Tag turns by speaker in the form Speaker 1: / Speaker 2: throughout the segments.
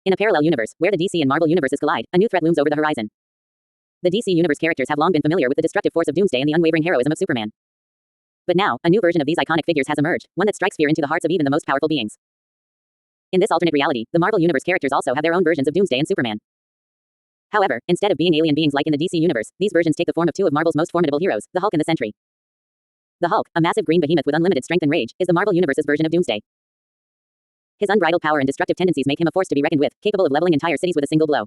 Speaker 1: In a parallel universe, where the DC and Marvel universes collide, a new threat looms over the horizon. The DC universe characters have long been familiar with the destructive force of Doomsday and the unwavering heroism of Superman. But now, a new version of these iconic figures has emerged, one that strikes fear into the hearts of even the most powerful beings. In this alternate reality, the Marvel universe characters also have their own versions of Doomsday and Superman. However, instead of being alien beings like in the DC universe, these versions take the form of two of Marvel's most formidable heroes, the Hulk and the Sentry. The Hulk, a massive green behemoth with unlimited strength and rage, is the Marvel universe's version of Doomsday. His unbridled power and destructive tendencies make him a force to be reckoned with, capable of leveling entire cities with a single blow.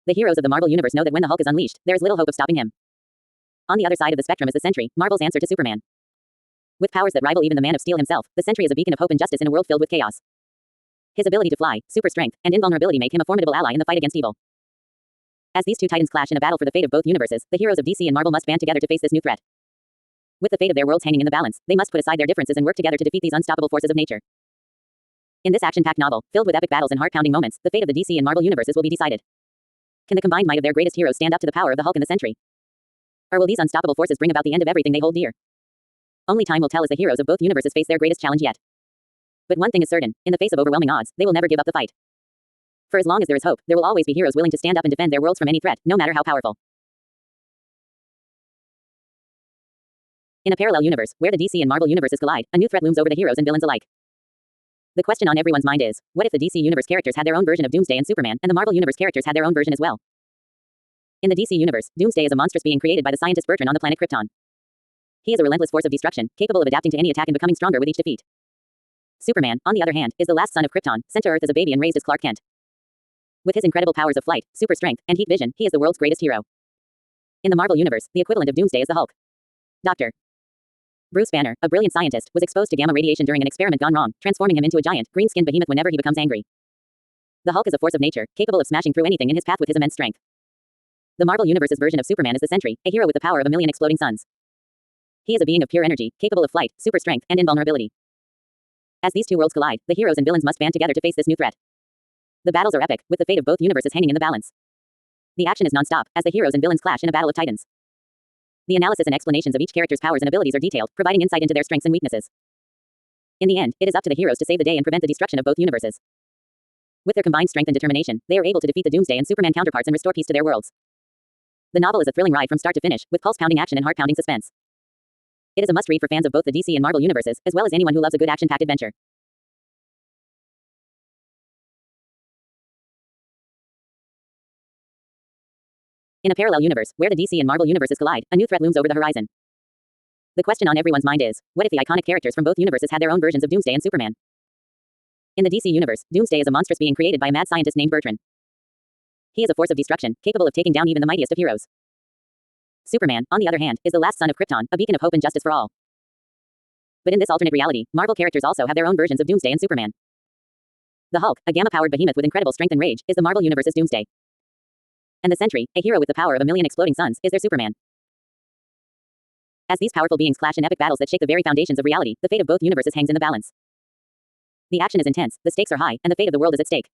Speaker 1: The heroes of the Marvel universe know that when the Hulk is unleashed, there is little hope of stopping him. On the other side of the spectrum is the Sentry, Marvel's answer to Superman. With powers that rival even the Man of Steel himself, the Sentry is a beacon of hope and justice in a world filled with chaos. His ability to fly, super strength, and invulnerability make him a formidable ally in the fight against evil. As these two titans clash in a battle for the fate of both universes, the heroes of DC and Marvel must band together to face this new threat. With the fate of their worlds hanging in the balance, they must put aside their differences and work together to defeat these unstoppable forces of nature. In this action-packed novel, filled with epic battles and heart-pounding moments, the fate of the DC and Marvel universes will be decided. Can the combined might of their greatest heroes stand up to the power of the Hulk and the Sentry? Or will these unstoppable forces bring about the end of everything they hold dear? Only time will tell as the heroes of both universes face their greatest challenge yet. But one thing is certain, in the face of overwhelming odds, they will never give up the fight. For as long as there is hope, there will always be heroes willing to stand up and defend their worlds from any threat, no matter how powerful. In a parallel universe, where the DC and Marvel universes collide, a new threat looms over the heroes and villains alike. The question on everyone's mind is, what if the DC universe characters had their own version of Doomsday and Superman, and the Marvel universe characters had their own version as well? In the DC universe, Doomsday is a monstrous being created by the scientist Bertrand on the planet Krypton. He is a relentless force of destruction, capable of adapting to any attack and becoming stronger with each defeat. Superman, on the other hand, is the last son of Krypton, sent to Earth as a baby and raised as Clark Kent. With his incredible powers of flight, super strength, and heat vision, he is the world's greatest hero. In the Marvel universe, the equivalent of Doomsday is the Hulk. Dr. Bruce Banner, a brilliant scientist, was exposed to gamma radiation during an experiment gone wrong, transforming him into a giant, green-skinned behemoth whenever he becomes angry. The Hulk is a force of nature, capable of smashing through anything in his path with his immense strength. The Marvel universe's version of Superman is the Sentry, a hero with the power of a million exploding suns. He is a being of pure energy, capable of flight, super strength, and invulnerability. As these two worlds collide, the heroes and villains must band together to face this new threat. The battles are epic, with the fate of both universes hanging in the balance. The action is non-stop, as the heroes and villains clash in a battle of titans. The analysis and explanations of each character's powers and abilities are detailed, providing insight into their strengths and weaknesses. In the end, it is up to the heroes to save the day and prevent the destruction of both universes. With their combined strength and determination, they are able to defeat the Doomsday and Superman counterparts and restore peace to their worlds. The novel is a thrilling ride from start to finish, with pulse-pounding action and heart-pounding suspense. It is a must-read for fans of both the DC and Marvel universes, as well as anyone who loves a good action-packed adventure. In a parallel universe, where the DC and Marvel universes collide, a new threat looms over the horizon. The question on everyone's mind is, what if the iconic characters from both universes had their own versions of Doomsday and Superman? In the DC universe, Doomsday is a monstrous being created by a mad scientist named Bertrand. He is a force of destruction, capable of taking down even the mightiest of heroes. Superman, on the other hand, is the last son of Krypton, a beacon of hope and justice for all. But in this alternate reality, Marvel characters also have their own versions of Doomsday and Superman. The Hulk, a gamma-powered behemoth with incredible strength and rage, is the Marvel universe's Doomsday. And the Sentry, a hero with the power of a million exploding suns, is their Superman. As these powerful beings clash in epic battles that shake the very foundations of reality, the fate of both universes hangs in the balance. The action is intense, the stakes are high, and the fate of the world is at stake.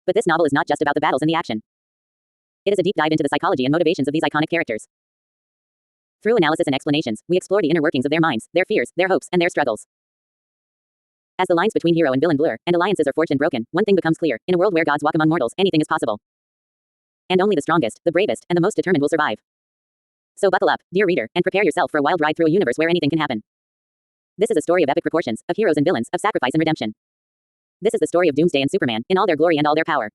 Speaker 1: But this novel is not just about the battles and the action. It is a deep dive into the psychology and motivations of these iconic characters. Through analysis and explanations, we explore the inner workings of their minds, their fears, their hopes, and their struggles. As the lines between hero and villain blur, and alliances are forged and broken, one thing becomes clear: in a world where gods walk among mortals, anything is possible. And only the strongest, the bravest, and the most determined will survive. So buckle up, dear reader, and prepare yourself for a wild ride through a universe where anything can happen. This is a story of epic proportions, of heroes and villains, of sacrifice and redemption. This is the story of Doomsday and Superman, in all their glory and all their power.